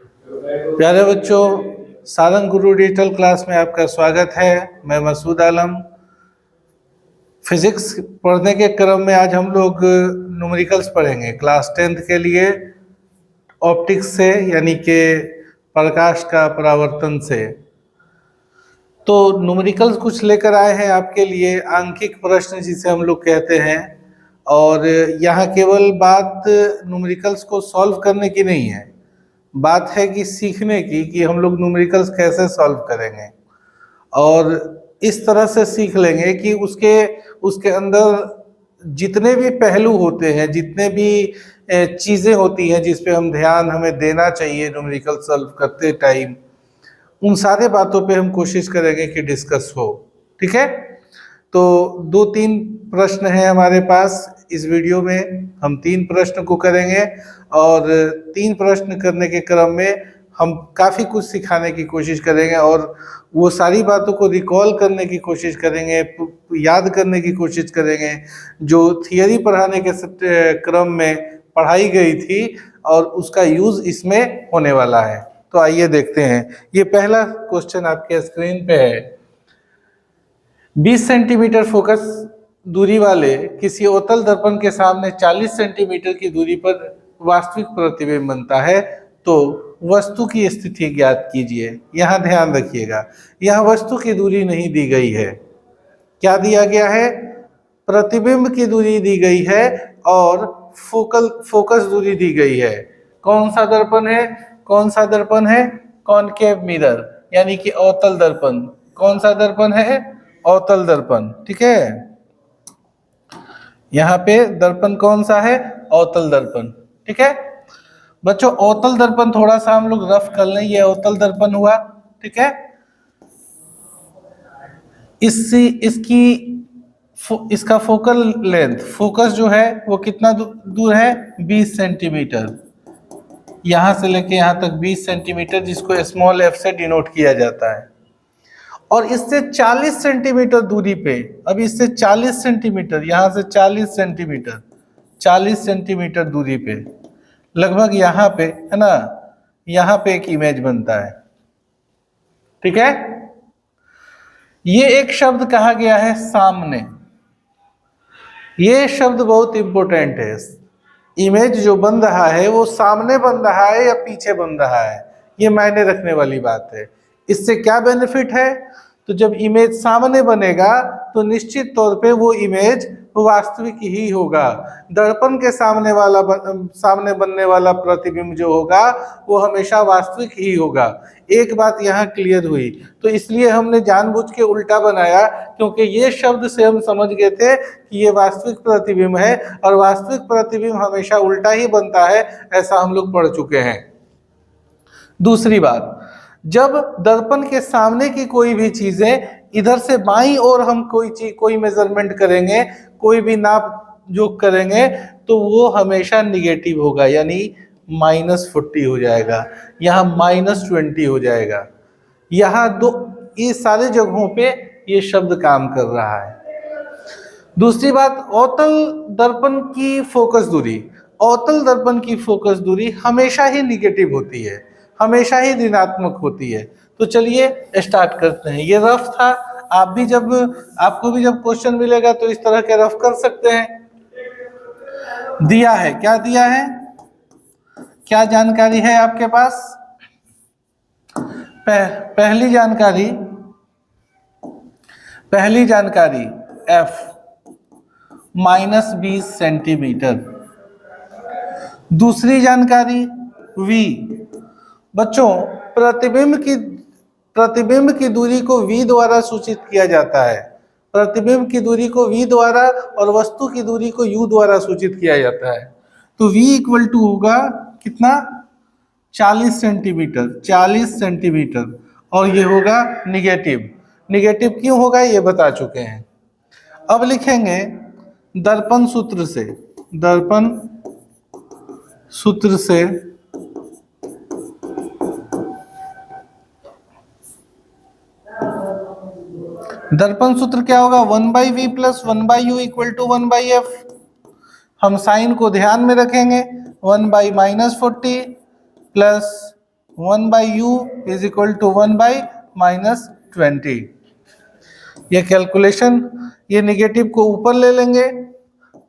प्यारे बच्चों, सारंग गुरु digital class में आपका स्वागत है। मैं मसूद आलम। फिजिक्स पढ़ने के क्रम में आज हम लोग न्यूमेरिकल्स पढ़ेंगे क्लास 10th के लिए, ऑप्टिक्स से, यानी कि प्रकाश का परावर्तन से। तो न्यूमेरिकल्स कुछ लेकर आए हैं आपके लिए, आंकिक प्रश्न जिसे हम लोग कहते हैं। और यहाँ केवल बात न्यूमेरिकल्स को सॉल्व करने की नहीं है, बात है कि सीखने की, कि हम लोग न्यूमेरिकल्स कैसे सॉल्व करेंगे। और इस तरह से सीख लेंगे कि उसके अंदर जितने भी पहलू होते हैं, जितने भी चीज़ें होती हैं जिस पे हम ध्यान हमें देना चाहिए न्यूमेरिकल सॉल्व करते टाइम, उन सारे बातों पे हम कोशिश करेंगे कि डिस्कस हो। ठीक है? तो 2-3 प्रश्न हैं हमारे पास। इस वीडियो में हम 3 प्रश्न को करेंगे और 3 प्रश्न करने के क्रम में हम काफ़ी कुछ सिखाने की कोशिश करेंगे और वो सारी बातों को रिकॉल करने की कोशिश करेंगे, याद करने की कोशिश करेंगे जो थियरी पढ़ाने के क्रम में पढ़ाई गई थी, और उसका यूज़ इसमें होने वाला है। तो आइए देखते हैं। ये पहला क्वेश्चन आपके स्क्रीन पे है। 20 सेंटीमीटर फोकस दूरी वाले किसी अवतल दर्पण के सामने 40 सेंटीमीटर की दूरी पर वास्तविक प्रतिबिंब बनता है, तो वस्तु की स्थिति ज्ञात कीजिए। यहाँ ध्यान रखिएगा, यहाँ वस्तु की दूरी नहीं दी गई है। क्या दिया गया है? प्रतिबिंब की दूरी दी गई है और फोकस दूरी दी गई है। कौन सा दर्पण है? कौन सा दर्पण है? कॉनकेव मिरर, यानी कि अवतल दर्पण। कौन सा दर्पण है? अवतल दर्पण। ठीक है, यहाँ पे दर्पण कौन सा है? अवतल दर्पण। ठीक है बच्चों, अवतल दर्पण थोड़ा सा हम लोग रफ कर लें। ये अवतल दर्पण हुआ। ठीक है, इसका फोकल लेंथ, फोकस जो है वो कितना दूर है? 20 सेंटीमीटर। यहां से लेके यहां तक 20 सेंटीमीटर, जिसको स्मॉल एफ से डिनोट किया जाता है। और इससे 40 सेंटीमीटर दूरी पे, अब इससे 40 सेंटीमीटर, यहां से 40 सेंटीमीटर, 40 सेंटीमीटर दूरी पे, लगभग यहाँ पे है ना, यहाँ पे एक इमेज बनता है। ठीक है, ये एक शब्द कहा गया है सामने। ये शब्द बहुत इंपॉर्टेंट है। इमेज जो बन रहा है वो सामने बन रहा है या पीछे बन रहा है, ये मायने रखने वाली बात है। इससे क्या बेनिफिट है? तो जब इमेज सामने बनेगा तो निश्चित तौर पे वो इमेज वास्तविक ही होगा। दर्पण के सामने बनने वाला प्रतिबिंब जो होगा वो हमेशा वास्तविक ही होगा। एक बात यहाँ क्लियर हुई। तो इसलिए हमने जानबूझ के उल्टा बनाया, क्योंकि ये शब्द से हम समझ गए थे कि ये वास्तविक प्रतिबिंब है, और वास्तविक प्रतिबिंब हमेशा उल्टा ही बनता है, ऐसा हम लोग पढ़ चुके हैं। दूसरी बात, जब दर्पण के सामने की कोई भी चीजें, इधर से बाईं ओर हम कोई मेजरमेंट करेंगे, कोई भी नाप जोख करेंगे, तो वो हमेशा निगेटिव होगा, यानी -40 हो जाएगा, यहाँ -20 हो जाएगा। यहाँ ये सारे जगहों पे ये शब्द काम कर रहा है। दूसरी बात, अवतल दर्पण की फोकस दूरी, अवतल दर्पण की फोकस दूरी हमेशा ही निगेटिव होती है, हमेशा ही ऋणात्मक होती है। तो चलिए स्टार्ट करते हैं। ये रफ था, आपको भी जब क्वेश्चन मिलेगा तो इस तरह के रफ कर सकते हैं। दिया है, क्या दिया है, क्या जानकारी है आपके पास? पहली जानकारी F -20 सेंटीमीटर। दूसरी जानकारी V। बच्चों, प्रतिबिंब की दूरी को V द्वारा सूचित किया जाता है। प्रतिबिंब की दूरी को V द्वारा और वस्तु की दूरी को U द्वारा सूचित किया जाता है। तो V इक्वल टू होगा कितना? 40 सेंटीमीटर, 40 सेंटीमीटर, और ये होगा निगेटिव। निगेटिव क्यों होगा ये बता चुके हैं। अब लिखेंगे दर्पण सूत्र से, दर्पण सूत्र से दर्पण सूत्र क्या होगा? 1/v plus 1/u equal to 1/f। हम साइन को ध्यान में रखेंगे। 1/-40 plus 1/u is equal to 1/-20। ये कैलकुलेशन, ये निगेटिव को ऊपर ले लेंगे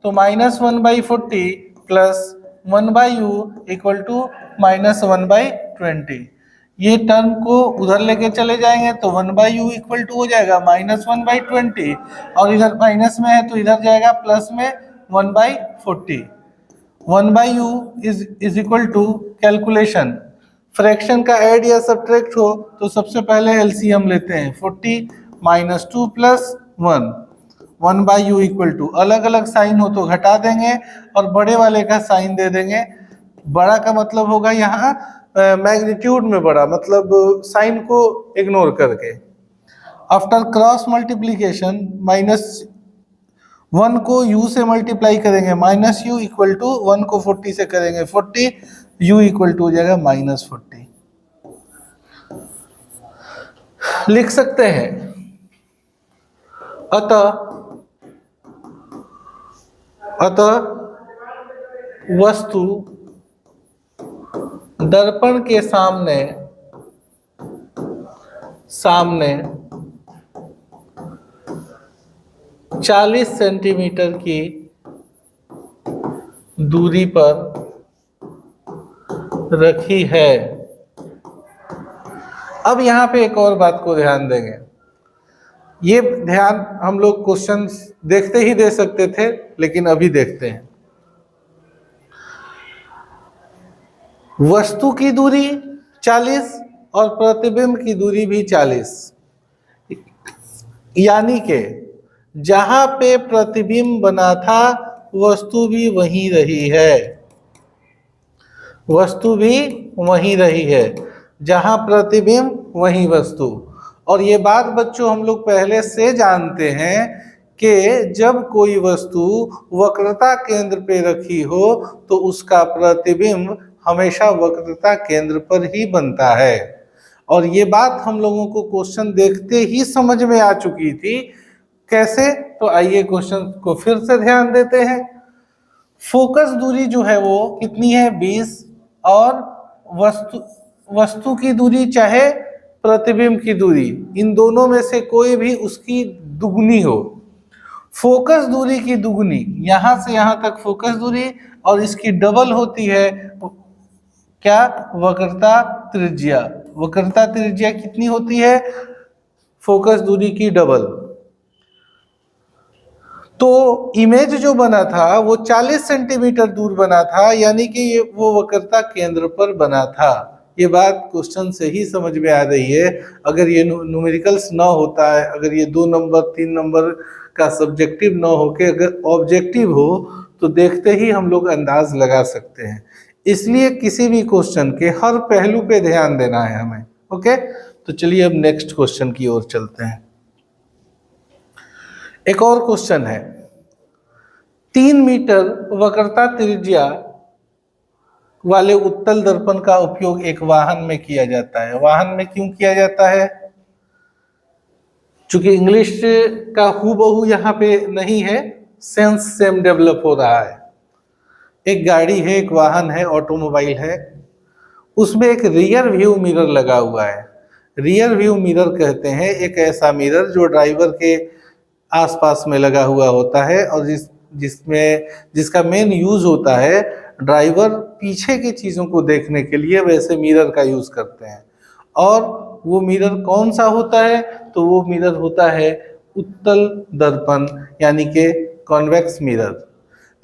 तो -1/40 प्लस 1/u इक्वल टू -1/20। ये टर्म को उधर लेके चले जाएंगे तो 1/u इक्वल टू हो जाएगा -1/20, और इधर माइनस में है तो इधर जाएगा प्लस में 1/40। 1/u is equal to calculation, fraction का ऐड या सब्ट्रैक्ट हो तो सबसे पहले एलसीएम लेते हैं। 40 - 2 + 1, 1/u इक्वल टू, अलग अलग साइन हो तो घटा देंगे और बड़े वाले का साइन दे देंगे। बड़ा का मतलब होगा यहाँ मैग्नीट्यूड में बड़ा, मतलब साइन को इग्नोर करके। आफ्टर क्रॉस मल्टीप्लीकेशन -1 को u से मल्टीप्लाई करेंगे -u इक्वल टू 1 को 40 से करेंगे 40, u इक्वल टू हो जाएगा -40। लिख सकते हैं अतः वस्तु दर्पण के सामने 40 सेंटीमीटर की दूरी पर रखी है। अब यहाँ पे एक और बात को ध्यान देंगे, ये ध्यान हम लोग क्वेश्चन देखते ही दे सकते थे, लेकिन अभी देखते हैं। वस्तु की दूरी 40 और प्रतिबिंब की दूरी भी 40, यानी कि जहां पे प्रतिबिंब बना था वस्तु भी वहीं रही है, वस्तु भी वहीं रही है, जहां प्रतिबिंब वहीं वस्तु। और ये बात बच्चों हम लोग पहले से जानते हैं कि जब कोई वस्तु वक्रता केंद्र पे रखी हो तो उसका प्रतिबिंब हमेशा वक्रता केंद्र पर ही बनता है। और ये बात हम लोगों को क्वेश्चन देखते ही समझ में आ चुकी थी। कैसे? तो आइए क्वेश्चन को फिर से ध्यान देते हैं। फोकस दूरी जो है वो कितनी है 20, और वस्तु की दूरी चाहे प्रतिबिंब की दूरी, इन दोनों में से कोई भी उसकी दुगनी हो। फोकस दूरी की दुगनी, यहां से यहां तक फोकस दूरी, और इसकी डबल होती है क्या? वक्रता त्रिज्या। वक्रता त्रिज्या कितनी होती है? फोकस दूरी की डबल। तो इमेज जो बना था वो 40 सेंटीमीटर दूर बना था, यानी कि ये वो वक्रता केंद्र पर बना था। ये बात क्वेश्चन से ही समझ में आ रही है। अगर ये न्यूमेरिकल्स ना होता है, अगर ये 2 नंबर 3 नंबर का सब्जेक्टिव ना होके अगर ऑब्जेक्टिव हो तो देखते ही हम लोग अंदाज लगा सकते हैं। इसलिए किसी भी क्वेश्चन के हर पहलू पे ध्यान देना है हमें। ओके, तो चलिए अब नेक्स्ट क्वेश्चन की ओर चलते हैं। एक और क्वेश्चन है, 3 मीटर वक्रता त्रिज्या वाले उत्तल दर्पण का उपयोग एक वाहन में किया जाता है। वाहन में क्यों किया जाता है? चूंकि इंग्लिश का हूबहू यहाँ पे नहीं है, सेंस सेम डेवलप हो रहा है। एक गाड़ी है, एक वाहन है, ऑटोमोबाइल है, उसमें एक रियर व्यू मिरर लगा हुआ है। रियर व्यू मिरर कहते हैं एक ऐसा मिरर जो ड्राइवर के आसपास में लगा हुआ होता है, और जिसका मेन यूज होता है ड्राइवर पीछे की चीज़ों को देखने के लिए वैसे मिरर का यूज करते हैं। और वो मिरर कौन सा होता है? तो वो मिरर होता है उत्तल दर्पण, यानी कि कॉन्वेक्स मिरर।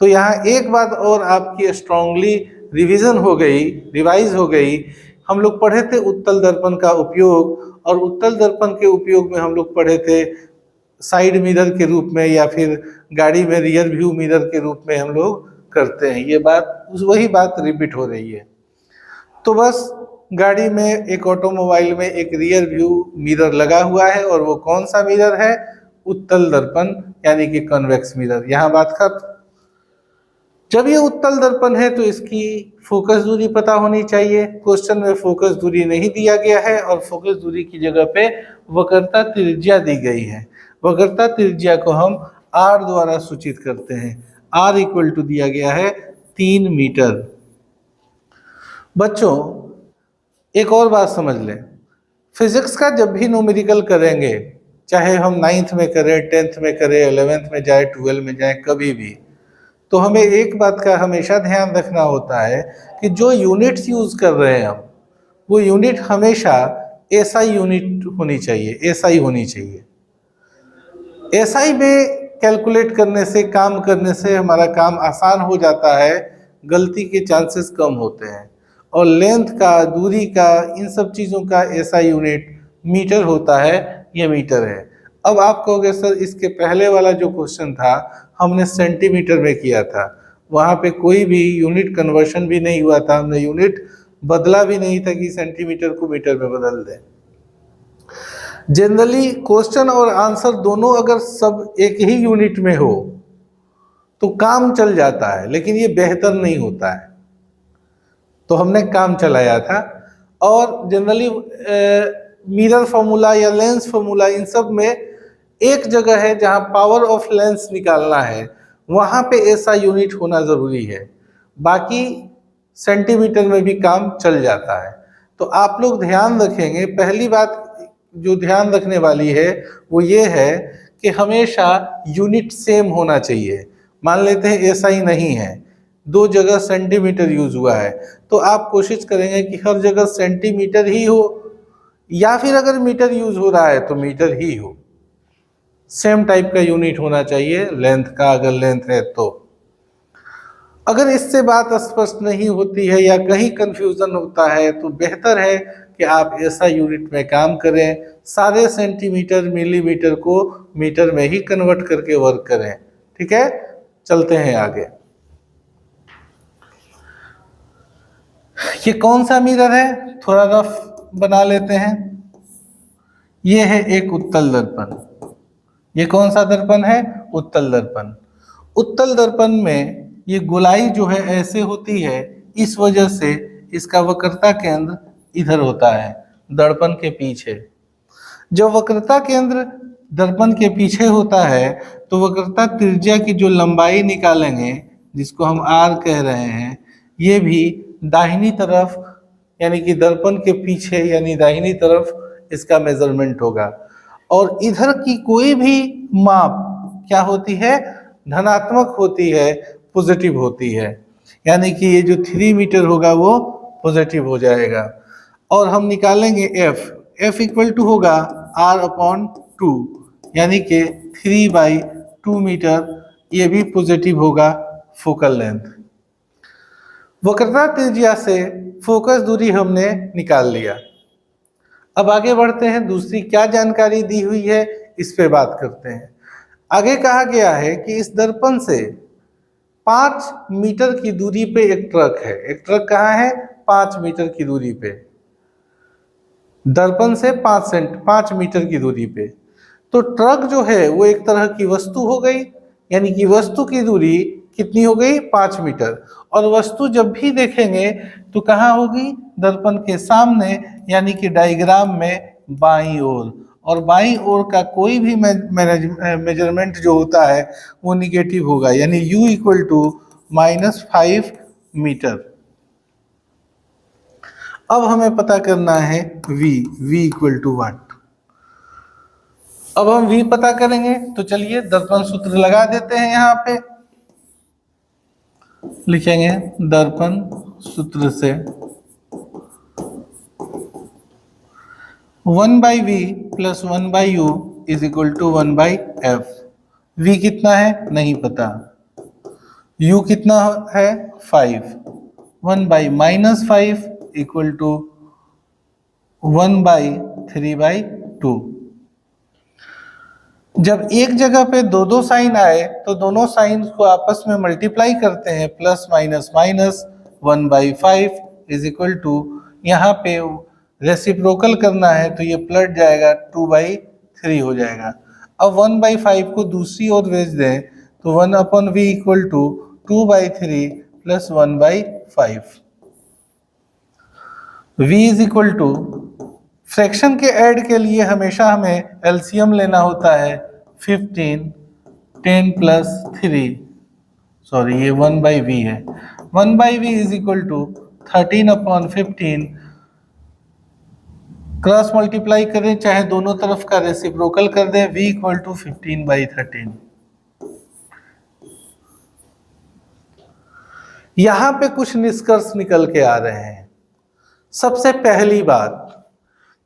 तो यहाँ एक बात और आपकी स्ट्रांगली रिवीजन हो गई, रिवाइज हो गई। हम लोग पढ़े थे उत्तल दर्पण का उपयोग, और उत्तल दर्पण के उपयोग में हम लोग पढ़े थे साइड मिरर के रूप में, या फिर गाड़ी में रियर व्यू मिरर के रूप में हम लोग करते हैं। ये बात वही बात रिपीट हो रही है। तो बस गाड़ी में, एक ऑटोमोबाइल में एक रियर व्यू मिरर लगा हुआ है, और वो कौन सा मिरर है? उत्तल दर्पण, यानी कि कॉन्वेक्स मिरर। यहाँ बात खत्म। जब ये उत्तल दर्पण है तो इसकी फोकस दूरी पता होनी चाहिए। क्वेश्चन में फोकस दूरी नहीं दिया गया है, और फोकस दूरी की जगह पे वक्रता त्रिज्या दी गई है। वक्रता त्रिज्या को हम r द्वारा सूचित करते हैं। r इक्वल टू दिया गया है 3 मीटर। बच्चों, एक और बात समझ लें, फिजिक्स का जब भी न्यूमेरिकल करेंगे, चाहे हम 9th में करें, 10th में करें, 11th में जाए, 12 में जाए, कभी भी, तो हमें एक बात का हमेशा ध्यान रखना होता है कि जो यूनिट्स यूज कर रहे हैं हम, वो यूनिट हमेशा एसआई यूनिट होनी चाहिए, एसआई होनी चाहिए। एसआई में कैलकुलेट करने से, काम करने से हमारा काम आसान हो जाता है, गलती के चांसेस कम होते हैं। और लेंथ का, दूरी का, इन सब चीज़ों का एसआई यूनिट मीटर होता है, ये मीटर है। अब आप कहोगे सर इसके पहले वाला जो क्वेश्चन था हमने सेंटीमीटर में किया था, वहाँ पे कोई भी यूनिट कन्वर्शन भी नहीं हुआ था, हमने यूनिट बदला भी नहीं था कि सेंटीमीटर को मीटर में बदल दें। जनरली क्वेश्चन और आंसर दोनों अगर सब एक ही यूनिट में हो तो काम चल जाता है, लेकिन ये बेहतर नहीं होता है। तो हमने काम चलाया था। और जनरली मिरर फॉर्मूला या लेंस फॉर्मूला, इन सब में एक जगह है जहां पावर ऑफ लेंस निकालना है, वहां पे ऐसा यूनिट होना जरूरी है, बाकी सेंटीमीटर में भी काम चल जाता है। तो आप लोग ध्यान रखेंगे, पहली बात जो ध्यान रखने वाली है वो ये है कि हमेशा यूनिट सेम होना चाहिए। मान लेते हैं ऐसा ही नहीं है, दो जगह सेंटीमीटर यूज हुआ है, तो आप कोशिश करेंगे कि हर जगह सेंटीमीटर ही हो, या फिर अगर मीटर यूज हो रहा है तो मीटर ही हो। सेम टाइप का यूनिट होना चाहिए लेंथ का, अगर लेंथ है तो। अगर इससे बात स्पष्ट नहीं होती है या कहीं कंफ्यूजन होता है तो बेहतर है कि आप ऐसा यूनिट में काम करें, सारे सेंटीमीटर मिलीमीटर को मीटर में ही कन्वर्ट करके वर्क करें। ठीक है, चलते हैं आगे। ये कौन सा मिरर है, थोड़ा रफ बना लेते हैं। ये है एक उत्तल दर्पण। ये कौन सा दर्पण है, उत्तल दर्पण। उत्तल दर्पण में ये गोलाई जो है ऐसे होती है, इस वजह से इसका वक्रता केंद्र इधर होता है, दर्पण के पीछे। जब वक्रता केंद्र दर्पण के पीछे होता है तो वक्रता त्रिज्या की जो लंबाई निकालेंगे, जिसको हम आर कह रहे हैं, ये भी दाहिनी तरफ यानी कि दर्पण के पीछे यानी दाहिनी तरफ इसका मेजरमेंट होगा। और इधर की कोई भी माप क्या होती है, धनात्मक होती है, पॉजिटिव होती है। यानी कि ये जो 3 मीटर होगा वो पॉजिटिव हो जाएगा। और हम निकालेंगे एफ इक्वल टू होगा r/2, यानी कि 3/2 मीटर, ये भी पॉजिटिव होगा फोकल लेंथ। वक्रता त्रिज्या से फोकस दूरी हमने निकाल लिया। अब आगे बढ़ते हैं, दूसरी क्या जानकारी दी हुई है इस पे बात करते हैं। आगे कहा गया है कि इस दर्पण से 5 मीटर की दूरी पे एक ट्रक है। एक ट्रक कहाँ है, 5 मीटर की दूरी पे, दर्पण से 5 मीटर की दूरी पे। तो ट्रक जो है वो एक तरह की वस्तु हो गई, यानी कि वस्तु की दूरी कितनी हो गई, 5 मीटर। और वस्तु जब भी देखेंगे तो कहाँ होगी, दर्पण के सामने, यानी कि डायग्राम में बाईं ओर। और बाईं ओर का कोई भी मेजरमेंट जो होता है वो निगेटिव होगा, यानी u इक्वल टू -5 मीटर। अब हमें पता करना है v इक्वल टू वाट। अब हम v पता करेंगे तो चलिए दर्पण सूत्र लगा देते हैं। यहाँ पे लिखेंगे दर्पण सूत्र से 1/v + 1/u is equal to 1/f। v कितना है नहीं पता, u कितना है 5, 1/-5 इक्वल टू 1/3/2। जब एक जगह पे दो दो साइन आए तो दोनों साइन को आपस में मल्टीप्लाई करते हैं, plus minus minus, 1/5 is equal to, यहाँ पे रेसिप्रोकल करना है तो ये पलट जाएगा, 2/3 हो जाएगा। अब 1/5 को दूसरी ओर भेज दें तो 1/v equal to 2/3 + 1/5। v is equal to, fraction के ऐड के लिए हमेशा हमें एलसीएम लेना होता है, 15, 10 + 3, सॉरी ये 1/v है, 1/v is equal to 13/15 cross multiply करें, चाहे दोनों तरफ का रेसिप्रोकल कर दें, v इक्वल टू 15/13। यहां पे कुछ निष्कर्ष निकल के आ रहे हैं। सबसे पहली बात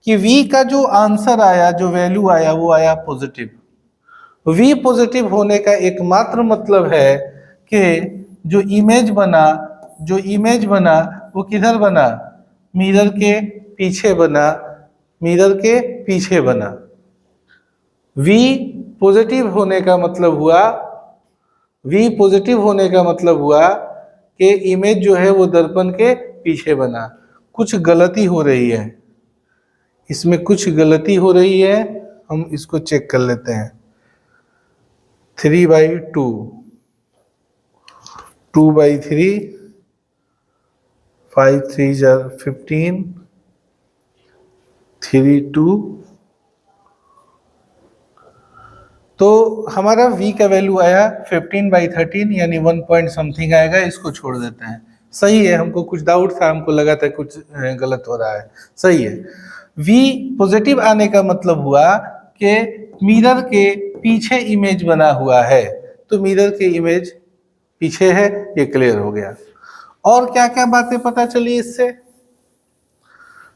कि v का जो आंसर आया, जो वैल्यू आया, वो आया पॉजिटिव। v पॉजिटिव होने का एकमात्र मतलब है कि जो इमेज बना वो किधर बना, मिरर के पीछे बना, मिरर के पीछे बना। v पॉजिटिव होने का मतलब हुआ कि इमेज जो है वो दर्पण के पीछे बना। कुछ गलती हो रही है इसमें, कुछ गलती हो रही है, हम इसको चेक कर लेते हैं। 3/2, 2/3, 5 3 15, 3 2। तो हमारा v का वैल्यू आया 15/13, यानी 1 पॉइंट समथिंग आएगा। इसको छोड़ देते हैं। सही है, हमको कुछ डाउट था, हमको लगा था कुछ गलत हो रहा है। सही है। v पॉजिटिव आने का मतलब हुआ कि मिरर के पीछे इमेज बना हुआ है, तो मिरर के इमेज पीछे है, ये क्लियर हो गया। और क्या क्या बातें पता चली इससे,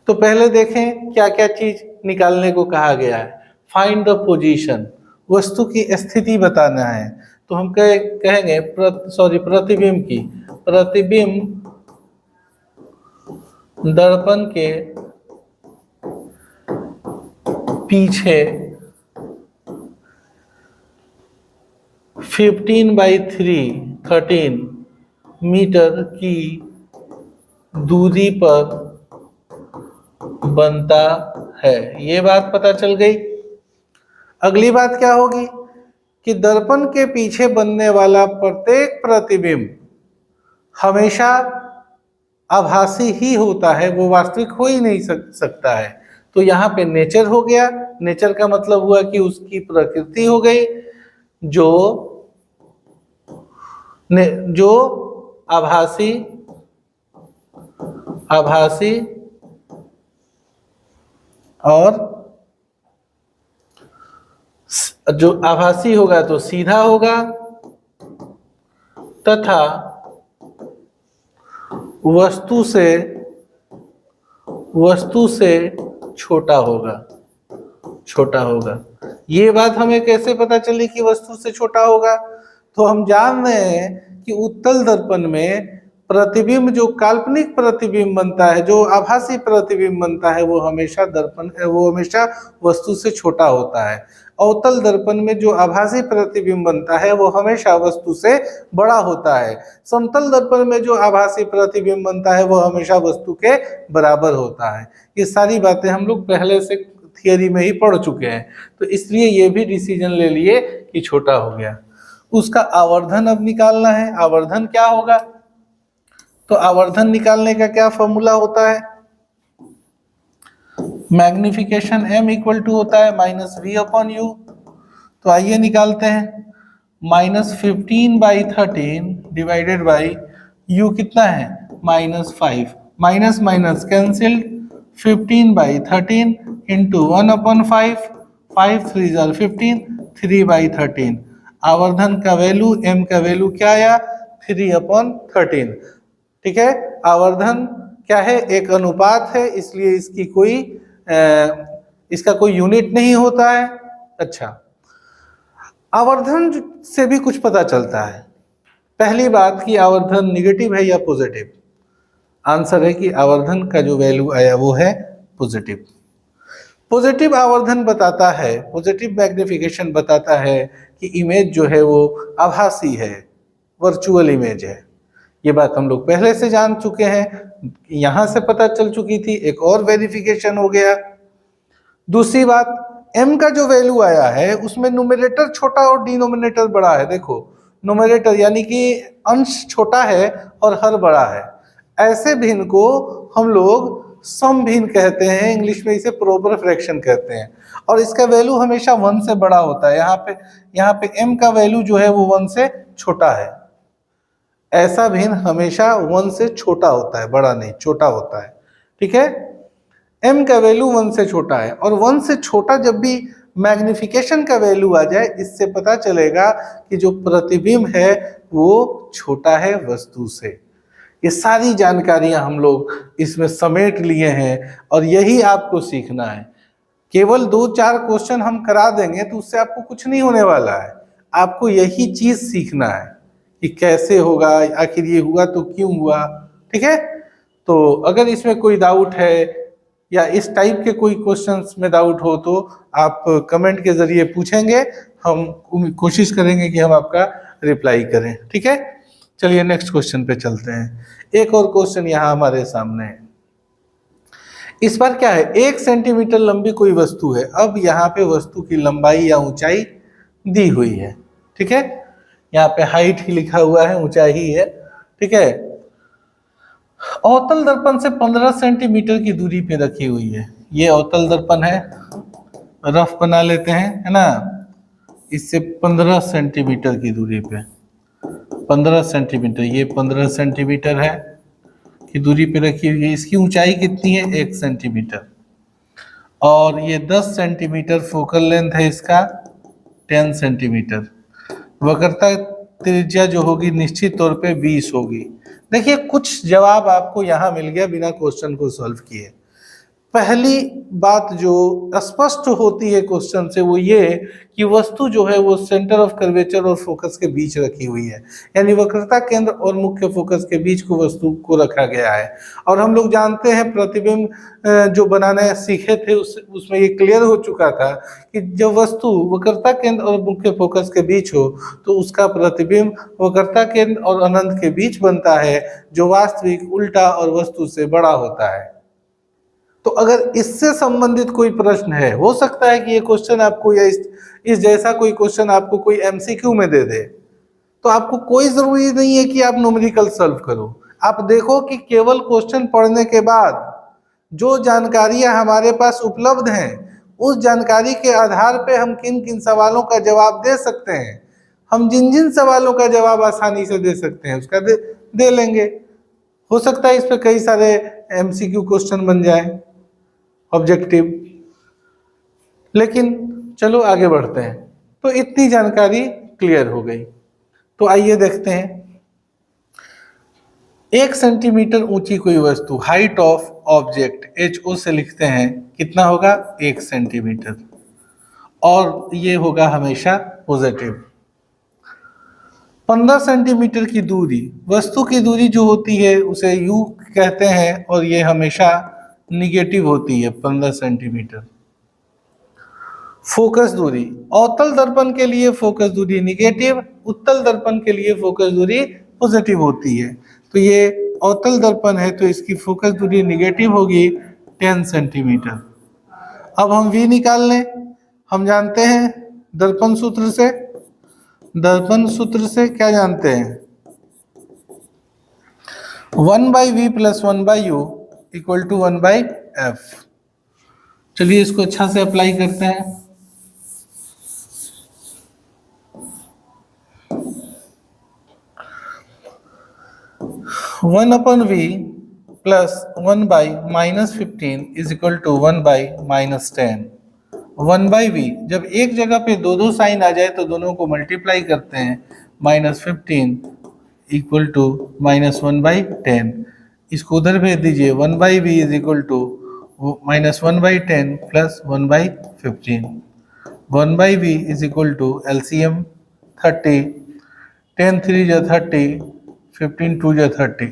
तो पहले देखें क्या क्या चीज निकालने को कहा गया है। फाइंड द पोजीशन, वस्तु की स्थिति बताना है। तो हम कहेंगे प्रतिबिंब की, प्रतिबिंब दर्पण के पीछे 15/13 मीटर की दूरी पर बनता है। ये बात पता चल गई। अगली बात क्या होगी कि दर्पण के पीछे बनने वाला प्रत्येक प्रतिबिंब हमेशा आभासी ही होता है, वो वास्तविक हो ही नहीं सकता है। तो यहाँ पे नेचर हो गया। नेचर का मतलब हुआ कि उसकी प्रकृति हो गई, जो आभासी और जो आभासी होगा तो सीधा होगा, तथा वस्तु से छोटा होगा। ये बात हमें कैसे पता चली कि वस्तु से छोटा होगा? तो हम जान रहे हैं कि उत्तल दर्पण में प्रतिबिंब, जो काल्पनिक प्रतिबिंब बनता है, जो आभासी प्रतिबिंब बनता है, वो हमेशा वस्तु से छोटा होता है। अवतल दर्पण में जो आभासी प्रतिबिंब बनता है वो हमेशा वस्तु से बड़ा होता है। समतल दर्पण में जो आभासी प्रतिबिंब बनता है वो हमेशा वस्तु के बराबर होता है। ये सारी बातें हम लोग पहले से थियरी में ही पढ़ चुके हैं, तो इसलिए ये भी डिसीजन ले लिए कि छोटा हो गया। उसका आवर्धन अब निकालना है। आवर्धन क्या होगा? तो आवर्धन निकालने का क्या फॉर्मूला होता है? मैग्निफिकेशन m इक्वल टू होता है -v/u। तो आइए निकालते हैं। -15/13 डिवाइडेड बाई u कितना है? -5। Minus minus cancelled, 15/13 into 1/5, 5 3 15, 3/13। आवर्धन का वैल्यू, m का वैल्यू क्या आया? 3/13। ठीक है। आवर्धन क्या है? एक अनुपात है, इसलिए इसका कोई यूनिट नहीं होता है। अच्छा, आवर्धन से भी कुछ पता चलता है। पहली बात कि आवर्धन निगेटिव है या पॉजिटिव। आंसर है कि आवर्धन का जो वैल्यू आया वो है पॉजिटिव। पॉजिटिव आवर्धन बताता है, पॉजिटिव मैग्निफिकेशन बताता है कि इमेज जो है वो आभासी है, वर्चुअल इमेज है। ये बात हम लोग पहले से जान चुके हैं, यहां से पता चल चुकी थी, एक और वेरिफिकेशन हो गया। दूसरी बात, m का जो वैल्यू आया है उसमें न्यूमरेटर छोटा और डिनोमिनेटर बड़ा है। देखो, न्यूमरेटर यानी कि अंश छोटा है और हर बड़ा है। ऐसे भिन्न को हम लोग सम भिन्न कहते हैं, इंग्लिश में इसे प्रॉपर फ्रैक्शन कहते हैं, और इसका वैल्यू हमेशा 1 से बड़ा होता है। यहाँ पे m का वैल्यू जो है वो 1 से छोटा है। ऐसा भिन्न हमेशा 1 से छोटा होता है, बड़ा नहीं, छोटा होता है। ठीक है। m का वैल्यू 1 से छोटा है, और 1 से छोटा जब भी मैग्निफिकेशन का वैल्यू आ जाए, इससे पता चलेगा कि जो प्रतिबिंब है वो छोटा है वस्तु से। ये सारी जानकारियां हम लोग इसमें समेट लिए हैं और यही आपको सीखना है। केवल 2-4 क्वेश्चन हम करा देंगे तो उससे आपको कुछ नहीं होने वाला है, आपको यही चीज सीखना है कि कैसे होगा, आखिर ये हुआ तो क्यों हुआ। ठीक है, तो अगर इसमें कोई डाउट है या इस टाइप के कोई क्वेश्चंस में डाउट हो तो आप कमेंट के जरिए पूछेंगे, हम कोशिश करेंगे कि हम आपका रिप्लाई करें। ठीक है, चलिए नेक्स्ट क्वेश्चन पे चलते हैं। एक और क्वेश्चन यहाँ हमारे सामने है। इस बार क्या है, 1 सेंटीमीटर लंबी कोई वस्तु है। अब यहाँ पे वस्तु की लंबाई या ऊंचाई दी हुई है। ठीक है, यहाँ पे हाइट ही लिखा हुआ है, ऊंचाई ही है। ठीक है, अवतल दर्पण से 15 सेंटीमीटर की दूरी पे रखी हुई है। ये अवतल दर्पण है, रफ बना लेते हैं, है ना। इससे 15 सेंटीमीटर की दूरी पे, 15 सेंटीमीटर, ये 15 सेंटीमीटर है की दूरी पे रखी हुई है। इसकी ऊंचाई कितनी है, 1 सेंटीमीटर, और ये 10 सेंटीमीटर फोकल लेंथ है इसका, 10 सेंटीमीटर। वक्रता त्रिज्या जो होगी निश्चित तौर पे 20 होगी। देखिए कुछ जवाब आपको यहाँ मिल गया बिना क्वेश्चन को सॉल्व किए। पहली बात जो स्पष्ट होती है क्वेश्चन से वो ये कि वस्तु जो है वो सेंटर ऑफ कर्वेचर और फोकस के बीच रखी हुई है, यानी वक्रता केंद्र और मुख्य फोकस के बीच को वस्तु को रखा गया है। और हम लोग जानते हैं प्रतिबिंब जो बनाने सीखे थे उसमें ये क्लियर हो चुका था कि जब वस्तु वक्रता केंद्र और मुख्य फोकस के बीच हो तो उसका प्रतिबिंब वक्रता केंद्र और अनंत के बीच बनता है, जो वास्तविक उल्टा और वस्तु से बड़ा होता है। तो अगर इससे संबंधित कोई प्रश्न है, हो सकता है कि ये क्वेश्चन आपको या इस जैसा कोई क्वेश्चन आपको कोई एमसीक्यू में दे दे, तो आपको कोई जरूरी नहीं है कि आप न्यूमेरिकल सॉल्व करो। आप देखो कि केवल क्वेश्चन पढ़ने के बाद जो जानकारियां हमारे पास उपलब्ध हैं, उस जानकारी के आधार पे हम किन किन सवालों का जवाब दे सकते हैं। हम जिन जिन सवालों का जवाब आसानी से दे सकते हैं उसका दे लेंगे। हो सकता है इस पे कई सारे एमसीक्यू क्वेश्चन बन जाए, ऑब्जेक्टिव। लेकिन चलो आगे बढ़ते हैं। तो इतनी जानकारी क्लियर हो गई, तो आइए देखते हैं। 1 सेंटीमीटर ऊंची कोई वस्तु, हाइट ऑफ ऑब्जेक्ट HO से लिखते हैं, कितना होगा, 1 सेंटीमीटर, और ये होगा हमेशा पॉजिटिव। 15 सेंटीमीटर की दूरी, वस्तु की दूरी जो होती है उसे U कहते हैं, और ये हमेशा निगेटिव होती है 15 सेंटीमीटर। फोकस दूरी, अवतल दर्पण के लिए फोकस दूरी निगेटिव, उत्तल दर्पण के लिए फोकस दूरी पॉजिटिव होती है। तो ये अवतल दर्पण है तो इसकी फोकस दूरी निगेटिव होगी 10 सेंटीमीटर। अब हम V निकाल लें। हम जानते हैं दर्पण सूत्र से, दर्पण सूत्र से क्या जानते हैं, 1/V + 1/U = 1/F। चलिए इसको अच्छा से अप्लाई करते हैं। वन अपन V + 1/-15 = 1/-10। 1/V, जब एक जगह पे दो साइन आ जाए तो दोनों को मल्टीप्लाई करते हैं, -15 = -1/10। इसको उधर भेज दीजिए, 1/V = -1/10 + 1/15। 1/V = LCM 30, 10 3 = 30, 15 2 = 30।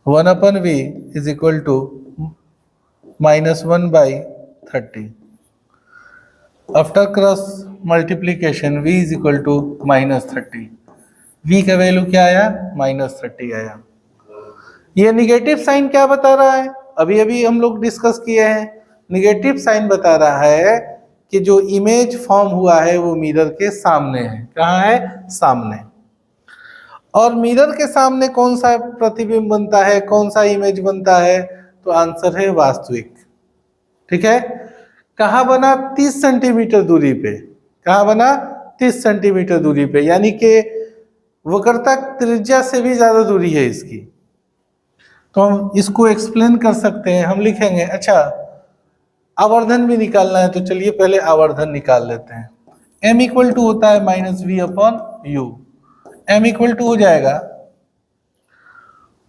1/V = -1/30। After cross multiplication V = -30। V का वैल्यू क्या आया, -30 आया। ये निगेटिव साइन क्या बता रहा है, अभी अभी हम लोग डिस्कस किए हैं। निगेटिव साइन बता रहा है कि जो इमेज फॉर्म हुआ है वो मिरर के सामने है। कहाँ है, सामने। और मिरर के सामने कौन सा प्रतिबिंब बनता है, कौन सा इमेज बनता है, तो आंसर है वास्तविक। ठीक है, कहाँ बना, 30 सेंटीमीटर दूरी पे। कहाँ बना, 30 सेंटीमीटर दूरी पे, यानी कि वक्रता त्रिज्या से भी ज्यादा दूरी है इसकी। तो हम इसको एक्सप्लेन कर सकते हैं, हम लिखेंगे, अच्छा आवर्धन भी निकालना है तो चलिए पहले आवर्धन निकाल लेते हैं। m इक्वल टू होता है minus V upon U. m equal to हो जाएगा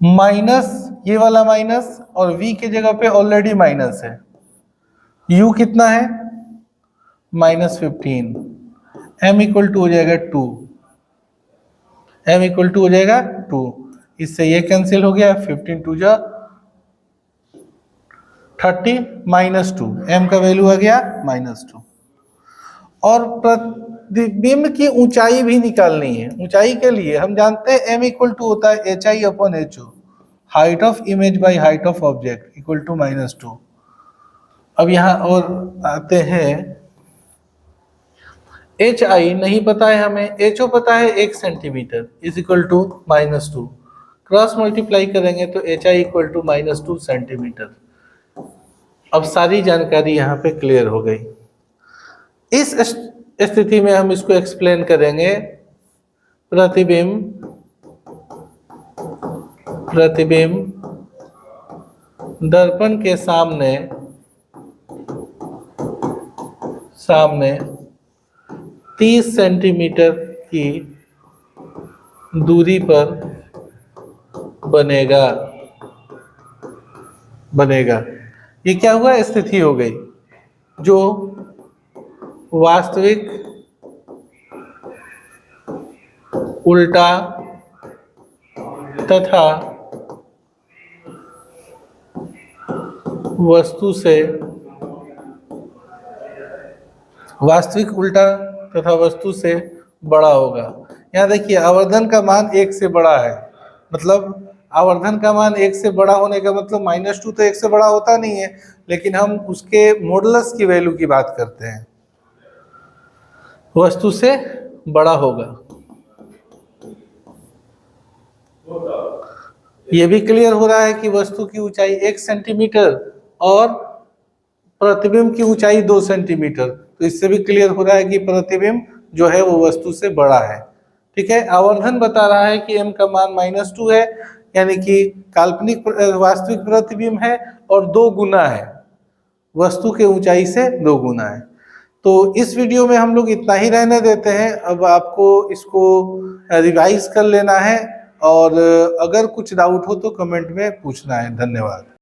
माइनस ये वाला माइनस और v के जगह पे ऑलरेडी माइनस है, u कितना है -15, m इक्वल टू हो जाएगा 2, m इक्वल टू हो जाएगा 2, इससे ये कैंसिल हो गया, 15 2 जा 30 -2, m का वैल्यू आ गया -2। और प्रतिबिंब की ऊंचाई भी निकालनी है। ऊंचाई के लिए हम जानते हैं m इक्वल टू होता है hi upon ho, height of image by height of object equal to -2। अब यहाँ और आते हैं, hi नहीं पता है हमें, ho पता है 1 centimetre is equal to -2, cross multiply करेंगे तो hi इक्वल टू -2 सेंटीमीटर। अब सारी जानकारी यहाँ पे क्लियर हो गई। इस स्थिति में हम इसको एक्सप्लेन करेंगे, प्रतिबिंब दर्पण के सामने 30 सेंटीमीटर की दूरी पर बनेगा। ये क्या हुआ, स्थिति हो गई जो वास्तविक उल्टा तथा वस्तु से बड़ा होगा। यहाँ देखिए आवर्धन का मान 1 से बड़ा है, मतलब आवर्धन का मान 1 से बड़ा होने का मतलब -2 तो 1 से बड़ा होता नहीं है, लेकिन हम उसके मॉडुलस की वैल्यू की बात करते हैं, वस्तु से बड़ा होगा। ये भी क्लियर हो रहा है कि वस्तु की ऊंचाई 1 सेंटीमीटर और प्रतिबिंब की ऊंचाई 2 सेंटीमीटर, तो इससे भी क्लियर हो रहा है कि प्रतिबिंब जो है वो वस्तु से बड़ा है। ठीक है, आवर्धन बता रहा है कि m का मान -2 है, यानी कि काल्पनिक वास्तविक प्रतिबिंब है और 2 गुना है, वस्तु के ऊंचाई से 2 गुना है। तो इस वीडियो में हम लोग इतना ही रहने देते हैं। अब आपको इसको रिवाइज कर लेना है और अगर कुछ डाउट हो तो कमेंट में पूछना है। धन्यवाद।